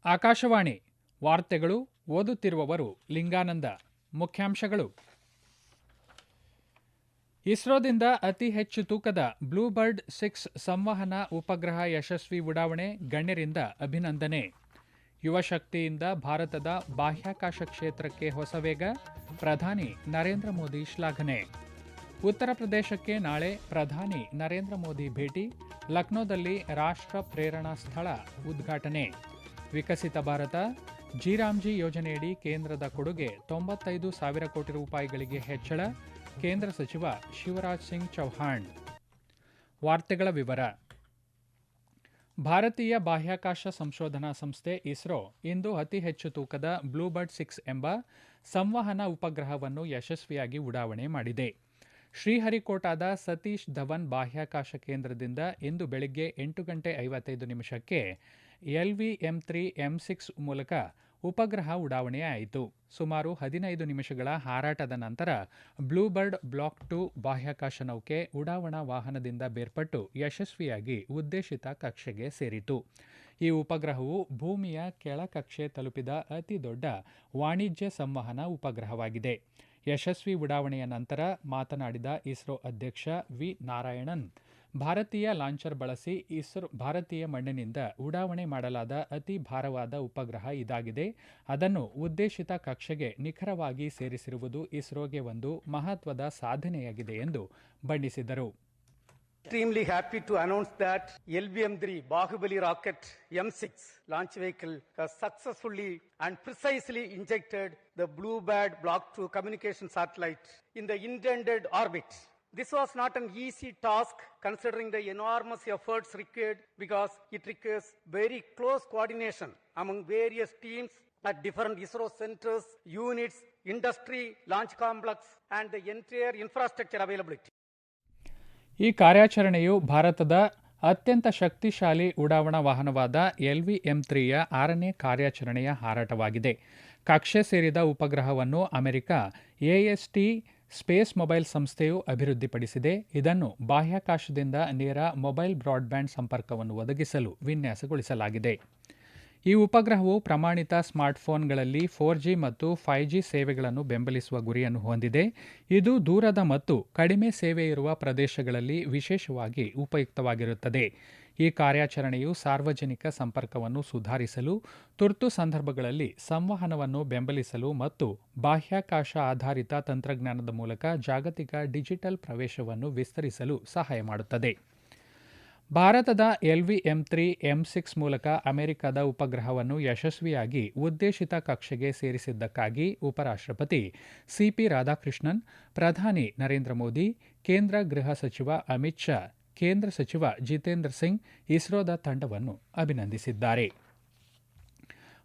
ಆಕಾಶವಾಣಿ ವಾರ್ತೆಗಳು ಓದುತ್ತಿರುವವರು ಲಿಂಗಾನಂದ. ಮುಖ್ಯಾಂಶಗಳು. ಇಸ್ರೋದಿಂದ ಅತಿ ಹೆಚ್ಚು ತೂಕದ ಬ್ಲೂಬರ್ಡ್ 6 ಸಂವಹನ ಉಪಗ್ರಹ ಯಶಸ್ವಿ ಉಡಾವಣೆ, ಗಣ್ಯರಿಂದ ಅಭಿನಂದನೆ. ಯುವ ಶಕ್ತಿಯಿಂದ ಭಾರತದ ಬಾಹ್ಯಾಕಾಶ ಕ್ಷೇತ್ರಕ್ಕೆ ಹೊಸ ವೇಗ, ಪ್ರಧಾನಿ ನರೇಂದ್ರ ಮೋದಿ ಶ್ಲಾಘನೆ. ಉತ್ತರ ಪ್ರದೇಶಕ್ಕೆ ನಾಳೆ ಪ್ರಧಾನಿ ನರೇಂದ್ರ ಮೋದಿ ಭೇಟಿ, ಲಕ್ನೋದಲ್ಲಿ ರಾಷ್ಟ್ರ ಪ್ರೇರಣಾ ಸ್ಥಳ ಉದ್ಘಾಟನೆ. ವಿಕಸಿತ ಭಾರತ ಜಿ ಯೋಜನೆಯಡಿ ಕೇಂದ್ರದ ಕೊಡುಗೆ 95,000 ಕೋಟಿ ರೂಪಾಯಿಗಳಿಗೆ ಹೆಚ್ಚಳ, ಕೇಂದ್ರ ಸಚಿವ ಶಿವರಾಜ್ ಸಿಂಗ್ ಚೌಹಾಣ್. ವಾರ್ತೆಗಳ ವಿವರ. ಭಾರತೀಯ ಬಾಹ್ಯಾಕಾಶ ಸಂಶೋಧನಾ ಸಂಸ್ಥೆ ಇಸ್ರೋ ಇಂದು ಅತಿ ಹೆಚ್ಚು ತೂಕದ ಬ್ಲೂಬರ್ಡ್ 6 ಎಂಬ ಸಂವಹನ ಉಪಗ್ರಹವನ್ನು ಯಶಸ್ವಿಯಾಗಿ ಉಡಾವಣೆ ಮಾಡಿದೆ. ಶ್ರೀಹರಿಕೋಟಾದ ಸತೀಶ್ ಧವನ್ ಬಾಹ್ಯಾಕಾಶ ಕೇಂದ್ರದಿಂದ ಇಂದು ಬೆಳಗ್ಗೆ 8:55 LVM-3 M6 ಮೂಲಕ ಉಪಗ್ರಹ ಉಡಾವಣೆಯಾಯಿತು. ಸುಮಾರು 15 ನಿಮಿಷಗಳ ಹಾರಾಟದ ನಂತರ ಬ್ಲೂಬರ್ಡ್ ಬ್ಲಾಕ್ 2 ಬಾಹ್ಯಾಕಾಶ ನೌಕೆ ಉಡಾವಣಾ ವಾಹನದಿಂದ ಬೇರ್ಪಟ್ಟು ಯಶಸ್ವಿಯಾಗಿ ಉದ್ದೇಶಿತ ಕಕ್ಷೆಗೆ ಸೇರಿತು. ಈ ಉಪಗ್ರಹವು ಭೂಮಿಯ ಕೆಳಕಕ್ಷೆ ತಲುಪಿದ ಅತಿ ದೊಡ್ಡ ವಾಣಿಜ್ಯ ಸಂವಹನ ಉಪಗ್ರಹವಾಗಿದೆ. ಯಶಸ್ವಿ ಉಡಾವಣೆಯ ನಂತರ ಮಾತನಾಡಿದ ಇಸ್ರೋ ಅಧ್ಯಕ್ಷ ವಿ ನಾರಾಯಣನ್, ಭಾರತೀಯ ಲಾಂಚರ್ ಬಳಸಿ ಭಾರತೀಯ ಮಣ್ಣಿನಿಂದ ಉಡಾವಣೆ ಮಾಡಲಾದ ಅತಿ ಭಾರವಾದ ಉಪಗ್ರಹ ಇದಾಗಿದೆ. ಅದನ್ನು ಉದ್ದೇಶಿತ ಕಕ್ಷೆಗೆ ನಿಖರವಾಗಿ ಸೇರಿಸಿರುವುದು ಇಸ್ರೋಗೆ ಒಂದು ಮಹತ್ವದ ಸಾಧನೆಯಾಗಿದೆ ಎಂದು ಬಣ್ಣಿಸಿದರು. Extremely happy to announce that LVM-3 Bahubali rocket M6 launch vehicle has successfully and precisely injected the Bluebird Block 2 communication satellite in the intended orbit. This was not an easy task considering the enormous efforts required, because it requires very close coordination among various teams at different ISRO centers, units, industry, launch complex and the entire infrastructure availability. ಈ ಕಾರ್ಯಾಚರಣೆಯು ಭಾರತದ ಅತ್ಯಂತ ಶಕ್ತಿಶಾಲಿ ಉಡಾವಣಾ ವಾಹನವಾದ LVM-3ಯ 6ನೇ ಕಾರ್ಯಾಚರಣೆಯ ಹಾರಾಟವಾಗಿದೆ. ಕಕ್ಷೆ ಸೇರಿದ ಉಪಗ್ರಹವನ್ನು America AST space mobile ಸಂಸ್ಥೆಯು ಅಭಿವೃದ್ಧಿಪಡಿಸಿದೆ. ಇದನ್ನು ಬಾಹ್ಯಾಕಾಶದಿಂದ ನೇರ ಮೊಬೈಲ್ ಬ್ರಾಡ್ಬ್ಯಾಂಡ್ ಸಂಪರ್ಕವನ್ನು ಒದಗಿಸಲು ವಿನ್ಯಾಸಗೊಳಿಸಲಾಗಿದೆ. ಈ ಉಪಗ್ರಹವು ಪ್ರಮಾಣಿತ ಸ್ಮಾರ್ಟ್ಫೋನ್ಗಳಲ್ಲಿ 4G ಮತ್ತು 5G ಸೇವೆಗಳನ್ನು ಬೆಂಬಲಿಸುವ ಗುರಿಯನ್ನು ಹೊಂದಿದೆ. ಇದು ದೂರದ ಮತ್ತು ಕಡಿಮೆ ಸೇವೆ ಇರುವ ಪ್ರದೇಶಗಳಲ್ಲಿ ವಿಶೇಷವಾಗಿ ಉಪಯುಕ್ತವಾಗಿರುತ್ತದೆ. ಈ ಕಾರ್ಯಾಚರಣೆಯು ಸಾರ್ವಜನಿಕ ಸಂಪರ್ಕವನ್ನು ಸುಧಾರಿಸಲು, ತುರ್ತು ಸಂದರ್ಭಗಳಲ್ಲಿ ಸಂವಹನವನ್ನು ಬೆಂಬಲಿಸಲು ಮತ್ತು ಬಾಹ್ಯಾಕಾಶ ಆಧಾರಿತ ತಂತ್ರಜ್ಞಾನದ ಮೂಲಕ ಜಾಗತಿಕ ಡಿಜಿಟಲ್ ಪ್ರವೇಶವನ್ನು ವಿಸ್ತರಿಸಲು ಸಹಾಯ ಮಾಡುತ್ತದೆ. ಭಾರತದ LVM-3 M6 ಮೂಲಕ ಅಮೆರಿಕದ ಉಪಗ್ರಹವನ್ನು ಯಶಸ್ವಿಯಾಗಿ ಉದ್ದೇಶಿತ ಕಕ್ಷೆಗೆ ಸೇರಿಸಿದ್ದಕ್ಕಾಗಿ ಉಪರಾಷ್ಟ್ರಪತಿ CP ರಾಧಾಕೃಷ್ಣನ್, ಪ್ರಧಾನಿ ನರೇಂದ್ರ ಮೋದಿ, ಕೇಂದ್ರ ಗೃಹ ಸಚಿವ ಅಮಿತ್ ಶಾ, ಕೇಂದ್ರ ಸಚಿವ ಜಿತೇಂದ್ರ ಸಿಂಗ್ ಇಸ್ರೋದ ತಂಡವನ್ನು ಅಭಿನಂದಿಸಿದ್ದಾರೆ.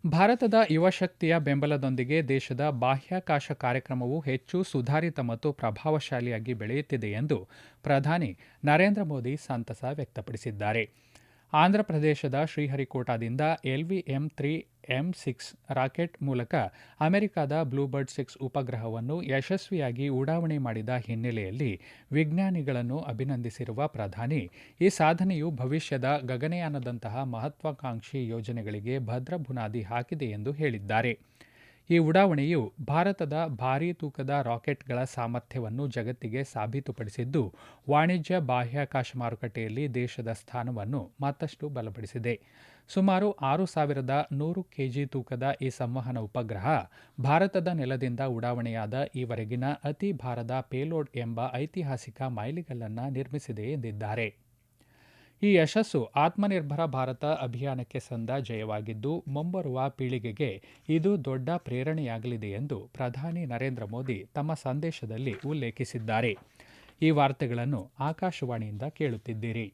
ಭಾರತದ ಯುವಶಕ್ತಿಯ ಬೆಂಬಲದೊಂದಿಗೆ ದೇಶದ ಬಾಹ್ಯಾಕಾಶ ಕಾರ್ಯಕ್ರಮವು ಹೆಚ್ಚು ಸುಧಾರಿತ ಮತ್ತು ಪ್ರಭಾವಶಾಲಿಯಾಗಿ ಬೆಳೆಯುತ್ತಿದೆ ಎಂದು ಪ್ರಧಾನಿ ನರೇಂದ್ರ ಮೋದಿ ಸಂತಸ ವ್ಯಕ್ತಪಡಿಸಿದ್ದಾರೆ. ಆಂಧ್ರಪ್ರದೇಶದ ಶ್ರೀಹರಿಕೋಟಾದಿಂದ LVM-3 M6 ರಾಕೆಟ್ ಮೂಲಕ ಅಮೆರಿಕದ ಬ್ಲೂಬರ್ಡ್ 6 ಉಪಗ್ರಹವನ್ನು ಯಶಸ್ವಿಯಾಗಿ ಉಡಾವಣೆ ಮಾಡಿದ ಹಿನ್ನೆಲೆಯಲ್ಲಿ ವಿಜ್ಞಾನಿಗಳನ್ನು ಅಭಿನಂದಿಸಿರುವ ಪ್ರಧಾನಿ, ಈ ಸಾಧನೆಯು ಭವಿಷ್ಯದ ಗಗನಯಾನದಂತಹ ಮಹತ್ವಾಕಾಂಕ್ಷಿ ಯೋಜನೆಗಳಿಗೆ ಭದ್ರ ಬುನಾದಿ ಹಾಕಿದೆ ಎಂದು ಹೇಳಿದ್ದಾರೆ. ಈ ಉಡಾವಣೆಯು ಭಾರತದ ಭಾರೀ ತೂಕದ ರಾಕೆಟ್ಗಳ ಸಾಮರ್ಥ್ಯವನ್ನು ಜಗತ್ತಿಗೆ ಸಾಬೀತುಪಡಿಸಿದ್ದು, ವಾಣಿಜ್ಯ ಬಾಹ್ಯಾಕಾಶ ಮಾರುಕಟ್ಟೆಯಲ್ಲಿ ದೇಶದ ಸ್ಥಾನವನ್ನು ಮತ್ತಷ್ಟು ಬಲಪಡಿಸಿದೆ. ಸುಮಾರು 6,100 kg ತೂಕದ ಈ ಸಂವಹನ ಉಪಗ್ರಹ ಭಾರತದ ನೆಲದಿಂದ ಉಡಾವಣೆಯಾದ ಈವರೆಗಿನ ಅತಿ ಭಾರದ ಪೇಲೋಡ್ ಎಂಬ ಐತಿಹಾಸಿಕ ಮೈಲಿಗಲ್ಲನ್ನು ನಿರ್ಮಿಸಿದೆ ಎಂದಿದ್ದಾರೆ. ಈ ಯಶಸ್ಸು ಆತ್ಮನಿರ್ಭರ ಭಾರತ ಅಭಿಯಾನಕ್ಕೆ ಸಂದ ಜಯವಾಗಿದ್ದು, ಮುಂಬರುವ ಪೀಳಿಗೆಗೆ ಇದು ದೊಡ್ಡ ಪ್ರೇರಣೆಯಾಗಲಿದೆ ಎಂದು ಪ್ರಧಾನಿ ನರೇಂದ್ರ ಮೋದಿ ತಮ್ಮ ಸಂದೇಶದಲ್ಲಿ ಉಲ್ಲೇಖಿಸಿದ್ದಾರೆ. ಈ ವಾರ್ತೆಗಳನ್ನು ಆಕಾಶವಾಣಿಯಿಂದ ಕೇಳುತ್ತಿದ್ದೀರಿ.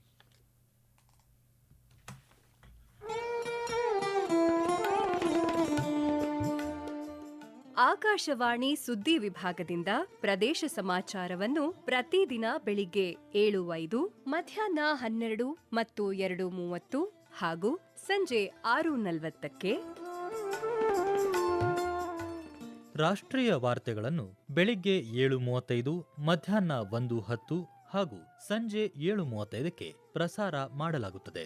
ಆಕಾಶವಾಣಿ ಸುದ್ದಿ ವಿಭಾಗದಿಂದ ಪ್ರದೇಶ ಸಮಾಚಾರವನ್ನು ಪ್ರತಿದಿನ ಬೆಳಿಗ್ಗೆ 7:05, ಮಧ್ಯಾಹ್ನ 12 ಮತ್ತು 2:30 ಹಾಗೂ ಸಂಜೆ 6:40ಕ್ಕೆ, ರಾಷ್ಟ್ರೀಯ ವಾರ್ತೆಗಳನ್ನು ಬೆಳಿಗ್ಗೆ 7:35, ಮಧ್ಯಾಹ್ನ 1:10 ಹಾಗೂ ಸಂಜೆ 7:35ಕ್ಕೆ ಪ್ರಸಾರ ಮಾಡಲಾಗುತ್ತದೆ.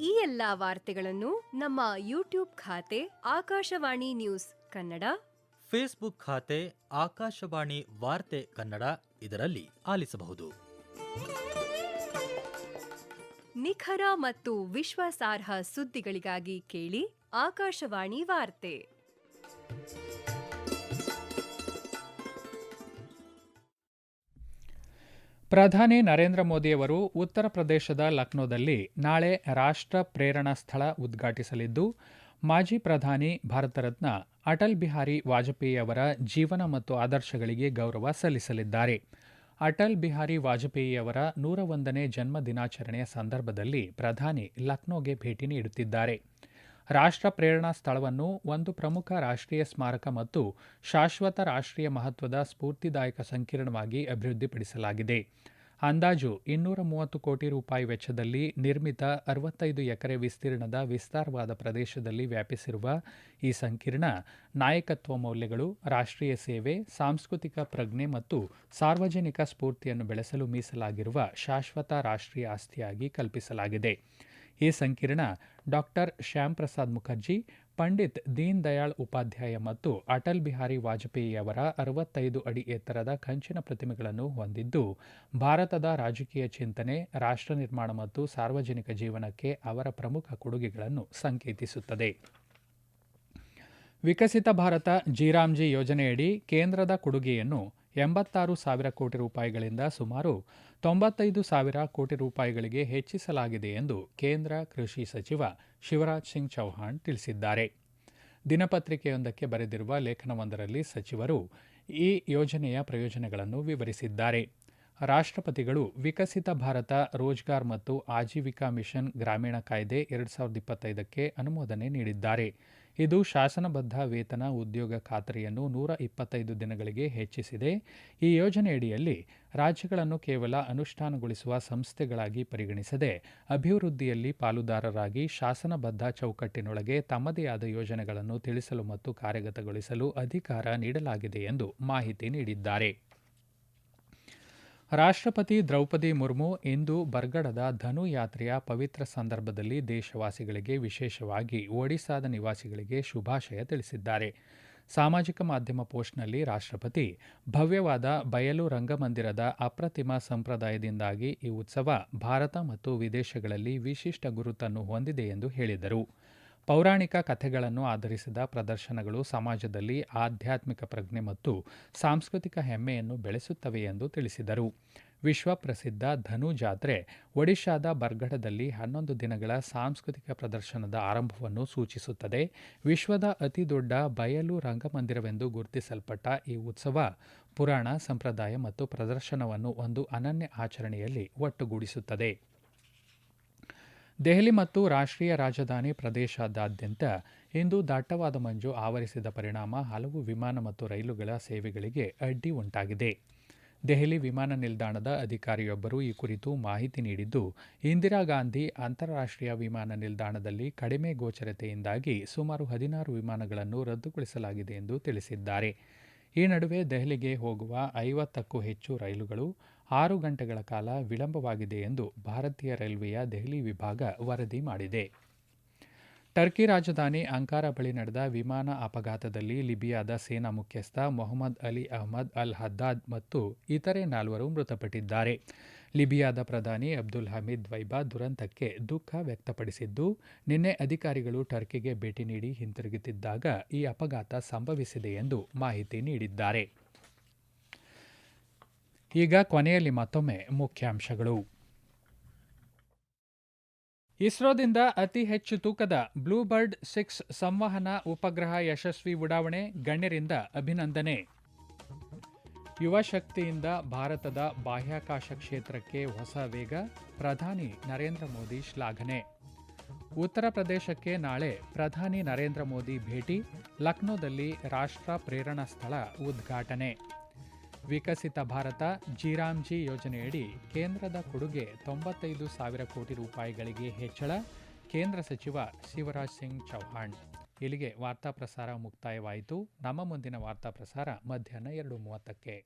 ಈ ಎಲ್ಲಾ ವಾರ್ತೆಗಳನ್ನು ನಮ್ಮ ಯೂಟ್ಯೂಬ್ ಖಾತೆ ಆಕಾಶವಾಣಿ ನ್ಯೂಸ್ ಕನ್ನಡ, ಫೇಸ್ಬುಕ್ ಖಾತೆ ಆಕಾಶವಾಣಿ ವಾರ್ತೆ ಕನ್ನಡ ಇದರಲ್ಲಿ ಆಲಿಸಬಹುದು. ನಿಖರ ಮತ್ತು ವಿಶ್ವಾಸಾರ್ಹ ಸುದ್ದಿಗಳಿಗಾಗಿ ಕೇಳಿ ಆಕಾಶವಾಣಿ ವಾರ್ತೆ. ಪ್ರಧಾನಿ ನರೇಂದ್ರ ಮೋದಿಯವರು ಉತ್ತರ ಪ್ರದೇಶದ ಲಕ್ನೋದಲ್ಲಿ ನಾಳೆ ರಾಷ್ಟ್ರ ಪ್ರೇರಣಾ ಸ್ಥಳ ಉದ್ಘಾಟಿಸಲಿದ್ದು, ಮಾಜಿ ಪ್ರಧಾನಿ ಭಾರತ ರತ್ನ ಅಟಲ್ ಬಿಹಾರಿ ವಾಜಪೇಯಿ ಅವರ ಜೀವನ ಮತ್ತು ಆದರ್ಶಗಳಿಗೆ ಗೌರವ ಸಲ್ಲಿಸಲಿದ್ದಾರೆ. ಅಟಲ್ ಬಿಹಾರಿ ವಾಜಪೇಯಿ ಅವರ 101ನೇ ಜನ್ಮ ದಿನಾಚರಣೆಯ ಸಂದರ್ಭದಲ್ಲಿ ಪ್ರಧಾನಿ ಲಕ್ನೋಗೆ ಭೇಟಿ ನೀಡುತ್ತಿದ್ದಾರೆ. ರಾಷ್ಟ್ರ ಪ್ರೇರಣಾ ಸ್ಥಳವನ್ನು ಒಂದು ಪ್ರಮುಖ ರಾಷ್ಟ್ರೀಯ ಸ್ಮಾರಕ ಮತ್ತು ಶಾಶ್ವತ ರಾಷ್ಟ್ರೀಯ ಮಹತ್ವದ ಸ್ಫೂರ್ತಿದಾಯಕ ಸಂಕೀರ್ಣವಾಗಿ ಅಭಿವೃದ್ಧಿಪಡಿಸಲಾಗಿದೆ. ಅಂದಾಜು 230 ಕೋಟಿ ರೂಪಾಯಿ ವೆಚ್ಚದಲ್ಲಿ ನಿರ್ಮಿತ 65 ಎಕರೆ ವಿಸ್ತೀರ್ಣದ ವಿಸ್ತಾರವಾದ ಪ್ರದೇಶದಲ್ಲಿ ವ್ಯಾಪಿಸಿರುವ ಈ ಸಂಕೀರ್ಣ ನಾಯಕತ್ವ ಮೌಲ್ಯಗಳು, ರಾಷ್ಟ್ರೀಯ ಸೇವೆ, ಸಾಂಸ್ಕೃತಿಕ ಪ್ರಜ್ಞೆ ಮತ್ತು ಸಾರ್ವಜನಿಕ ಸ್ಫೂರ್ತಿಯನ್ನು ಬೆಳೆಸಲು ಮೀಸಲಾಗಿರುವ ಶಾಶ್ವತ ರಾಷ್ಟ್ರೀಯ ಆಸ್ತಿಯಾಗಿ ಕಲ್ಪಿಸಲಾಗಿದೆ. ಈ ಸಂಕೀರ್ಣ ಡಾಕ್ಟರ್ ಶ್ಯಾಮ್ ಪ್ರಸಾದ್ ಮುಖರ್ಜಿ, ಪಂಡಿತ್ ದೀನ್ ದಯಾಳ್ ಉಪಾಧ್ಯಾಯ ಮತ್ತು ಅಟಲ್ ಬಿಹಾರಿ ವಾಜಪೇಯಿ ಅವರ 65 ಅಡಿ ಎತ್ತರದ ಕಂಚಿನ ಪ್ರತಿಮೆಗಳನ್ನು ಹೊಂದಿದ್ದು, ಭಾರತದ ರಾಜಕೀಯ ಚಿಂತನೆ, ರಾಷ್ಟ್ರ ನಿರ್ಮಾಣ ಮತ್ತು ಸಾರ್ವಜನಿಕ ಜೀವನಕ್ಕೆ ಅವರ ಪ್ರಮುಖ ಕೊಡುಗೆಗಳನ್ನು ಸಂಕೇತಿಸುತ್ತದೆ. ವಿಕಸಿತ ಭಾರತ ಜಿ ಯೋಜನೆಯಡಿ ಕೇಂದ್ರದ ಕೊಡುಗೆಯನ್ನು 86,000 ಕೋಟಿ ರೂಪಾಯಿಗಳಿಂದ ಸುಮಾರು 95,000 ಕೋಟಿ ರೂಪಾಯಿಗಳಿಗೆ ಹೆಚ್ಚಿಸಲಾಗಿದೆ ಎಂದು ಕೇಂದ್ರ ಕೃಷಿ ಸಚಿವ ಶಿವರಾಜ್ ಸಿಂಗ್ ಚೌಹಾಣ್ ತಿಳಿಸಿದ್ದಾರೆ. ದಿನಪತ್ರಿಕೆಯೊಂದಕ್ಕೆ ಬರೆದಿರುವ ಲೇಖನವೊಂದರಲ್ಲಿ ಸಚಿವರು ಈ ಯೋಜನೆಯ ಪ್ರಯೋಜನಗಳನ್ನು ವಿವರಿಸಿದ್ದಾರೆ. ರಾಷ್ಟ್ರಪತಿಗಳು ವಿಕಸಿತ ಭಾರತ ರೋಜ್ಗಾರ್ ಮತ್ತು ಆಜೀವಿಕಾ ಮಿಷನ್ ಗ್ರಾಮೀಣ ಕಾಯ್ದೆ 2025ಕ್ಕೆ ಅನುಮೋದನೆ ನೀಡಿದ್ದಾರೆ. ಇದು ಶಾಸನಬದ್ಧ ವೇತನ ಉದ್ಯೋಗ ಖಾತರಿಯನ್ನು 125 ದಿನಗಳಿಗೆ ಹೆಚ್ಚಿಸಿದೆ. ಈ ಯೋಜನೆಯಡಿಯಲ್ಲಿ ರಾಜ್ಯಗಳನ್ನು ಕೇವಲ ಅನುಷ್ಠಾನಗೊಳಿಸುವ ಸಂಸ್ಥೆಗಳಾಗಿ ಪರಿಗಣಿಸದೆ ಅಭಿವೃದ್ಧಿಯಲ್ಲಿ ಪಾಲುದಾರರಾಗಿ ಶಾಸನಬದ್ಧ ಚೌಕಟ್ಟಿನೊಳಗೆ ತಮ್ಮದೇ ಆದ ಯೋಜನೆಗಳನ್ನು ತಿಳಿಸಲು ಮತ್ತು ಕಾರ್ಯಗತಗೊಳಿಸಲು ಅಧಿಕಾರ ನೀಡಲಾಗಿದೆ ಎಂದು ಮಾಹಿತಿ ನೀಡಿದ್ದಾರೆ. ರಾಷ್ಟ್ರಪತಿ ದ್ರೌಪದಿ ಮುರ್ಮು ಇಂದು ಬರ್ಗಢದ ಧನು ಯಾತ್ರೆಯ ಪವಿತ್ರ ಸಂದರ್ಭದಲ್ಲಿ ದೇಶವಾಸಿಗಳಿಗೆ, ವಿಶೇಷವಾಗಿ ಒಡಿಶಾದ ನಿವಾಸಿಗಳಿಗೆ ಶುಭಾಶಯ ತಿಳಿಸಿದ್ದಾರೆ. ಸಾಮಾಜಿಕ ಮಾಧ್ಯಮ ಪೋಸ್ಟ್ನಲ್ಲಿ ರಾಷ್ಟ್ರಪತಿ, ಭವ್ಯವಾದ ಬಯಲು ರಂಗಮಂದಿರದ ಅಪ್ರತಿಮ ಸಂಪ್ರದಾಯದಿಂದಾಗಿ ಈ ಉತ್ಸವ ಭಾರತ ಮತ್ತು ವಿದೇಶಗಳಲ್ಲಿ ವಿಶಿಷ್ಟ ಗುರುತನ್ನು ಹೊಂದಿದೆ ಎಂದು ಹೇಳಿದರು. ಪೌರಾಣಿಕ ಕಥೆಗಳನ್ನು ಆಧರಿಸಿದ ಪ್ರದರ್ಶನಗಳು ಸಮಾಜದಲ್ಲಿ ಆಧ್ಯಾತ್ಮಿಕ ಪ್ರಜ್ಞೆ ಮತ್ತು ಸಾಂಸ್ಕೃತಿಕ ಹೆಮ್ಮೆಯನ್ನು ಬೆಳೆಸುತ್ತವೆ ಎಂದು ತಿಳಿಸಿದರು. ವಿಶ್ವ ಪ್ರಸಿದ್ಧ ಧನು ಜಾತ್ರೆ ಒಡಿಶಾದ ಬರ್ಗಢದಲ್ಲಿ 11 ದಿನಗಳ ಸಾಂಸ್ಕೃತಿಕ ಪ್ರದರ್ಶನದ ಆರಂಭವನ್ನು ಸೂಚಿಸುತ್ತದೆ. ವಿಶ್ವದ ಅತಿದೊಡ್ಡ ಬಯಲು ರಂಗಮಂದಿರವೆಂದು ಗುರುತಿಸಲ್ಪಟ್ಟ ಈ ಉತ್ಸವ ಪುರಾಣ, ಸಂಪ್ರದಾಯ ಮತ್ತು ಪ್ರದರ್ಶನವನ್ನು ಒಂದು ಅನನ್ಯ ಆಚರಣೆಯಲ್ಲಿ ಒಟ್ಟುಗೂಡಿಸುತ್ತದೆ. ದೆಹಲಿ ಮತ್ತು ರಾಷ್ಟ್ರೀಯ ರಾಜಧಾನಿ ಪ್ರದೇಶದಾದ್ಯಂತ ಇಂದು ದಟ್ಟವಾದ ಮಂಜು ಆವರಿಸಿದ ಪರಿಣಾಮ ಹಲವು ವಿಮಾನ ಮತ್ತು ರೈಲುಗಳ ಸೇವೆಗಳಿಗೆ ಅಡ್ಡಿ ಉಂಟಾಗಿದೆ. ದೆಹಲಿ ವಿಮಾನ ನಿಲ್ದಾಣದ ಅಧಿಕಾರಿಯೊಬ್ಬರು ಈ ಕುರಿತು ಮಾಹಿತಿ ನೀಡಿದ್ದು, ಇಂದಿರಾ ಗಾಂಧಿ ಅಂತಾರಾಷ್ಟ್ರೀಯ ವಿಮಾನ ನಿಲ್ದಾಣದಲ್ಲಿ ಕಡಿಮೆ ಗೋಚರತೆಯಿಂದಾಗಿ ಸುಮಾರು 16 ವಿಮಾನಗಳನ್ನು ರದ್ದುಗೊಳಿಸಲಾಗಿದೆ ಎಂದು ತಿಳಿಸಿದ್ದಾರೆ. ಈ ನಡುವೆ ದೆಹಲಿಗೆ ಹೋಗುವ 50ಕ್ಕೂ ಹೆಚ್ಚು ರೈಲುಗಳು 6 ಗಂಟೆಗಳ ಕಾಲ ವಿಳಂಬವಾಗಿದೆ ಎಂದು ಭಾರತೀಯ ರೈಲ್ವೆಯ ದೆಹಲಿ ವಿಭಾಗ ವರದಿ ಮಾಡಿದೆ. ಟರ್ಕಿ ರಾಜಧಾನಿ ಅಂಕಾರ ಬಳಿ ನಡೆದ ವಿಮಾನ ಅಪಘಾತದಲ್ಲಿ ಲಿಬಿಯಾದ ಸೇನಾ ಮುಖ್ಯಸ್ಥ ಮೊಹಮ್ಮದ್ ಅಲಿ ಅಹ್ಮದ್ ಅಲ್ ಹದ್ದಾದ್ ಮತ್ತು ಇತರೆ 4 ಮೃತಪಟ್ಟಿದ್ದಾರೆ. ಲಿಬಿಯಾದ ಪ್ರಧಾನಿ ಅಬ್ದುಲ್ ಹಮೀದ್ ದ್ವೈಬಾ ದುರಂತಕ್ಕೆ ದುಃಖ ವ್ಯಕ್ತಪಡಿಸಿದ್ದು, ನಿನ್ನೆ ಅಧಿಕಾರಿಗಳು ಟರ್ಕಿಗೆ ಭೇಟಿ ನೀಡಿ ಹಿಂತಿರುಗುತ್ತಿದ್ದಾಗ ಈ ಅಪಘಾತ ಸಂಭವಿಸಿದೆ ಎಂದು ಮಾಹಿತಿ ನೀಡಿದ್ದಾರೆ. ಈಗ ಕೊನೆಯಲ್ಲಿ ಮತ್ತೊಮ್ಮೆ ಮುಖ್ಯಾಂಶಗಳು. ಇಸ್ರೋದಿಂದ ಅತಿ ಹೆಚ್ಚು ತೂಕದ ಬ್ಲೂಬರ್ಡ್ 6 ಸಂವಹನ ಉಪಗ್ರಹ ಯಶಸ್ವಿ ಉಡಾವಣೆ, ಗಣ್ಯರಿಂದ ಅಭಿನಂದನೆ. ಯುವ ಶಕ್ತಿಯಿಂದ ಭಾರತದ ಬಾಹ್ಯಾಕಾಶ ಕ್ಷೇತ್ರಕ್ಕೆ ಹೊಸ ವೇಗ, ಪ್ರಧಾನಿ ನರೇಂದ್ರ ಮೋದಿ ಶ್ಲಾಘನೆ. ಉತ್ತರ ಪ್ರದೇಶಕ್ಕೆ ನಾಳೆ ಪ್ರಧಾನಿ ನರೇಂದ್ರ ಮೋದಿ ಭೇಟಿ, ಲಕ್ನೋದಲ್ಲಿ ರಾಷ್ಟ್ರ ಪ್ರೇರಣಾ ಸ್ಥಳ ಉದ್ಘಾಟನೆ. ವಿಕಸಿತ ಭಾರತ ಜಿ ಯೋಜನೆಯಡಿ ಕೇಂದ್ರದ ಕೊಡುಗೆ 95,000 ಕೋಟಿ ರೂಪಾಯಿಗಳಿಗೆ ಹೆಚ್ಚಳ, ಕೇಂದ್ರ ಸಚಿವ ಶಿವರಾಜ್ ಸಿಂಗ್ ಚೌಹಾಣ್. ಇಲ್ಲಿಗೆ ವಾರ್ತಾ ಪ್ರಸಾರ ಮುಕ್ತಾಯವಾಯಿತು. ನಮ್ಮ ಮುಂದಿನ ವಾರ್ತಾ ಪ್ರಸಾರ ಮಧ್ಯಾಹ್ನ 2:30ಕ್ಕೆ.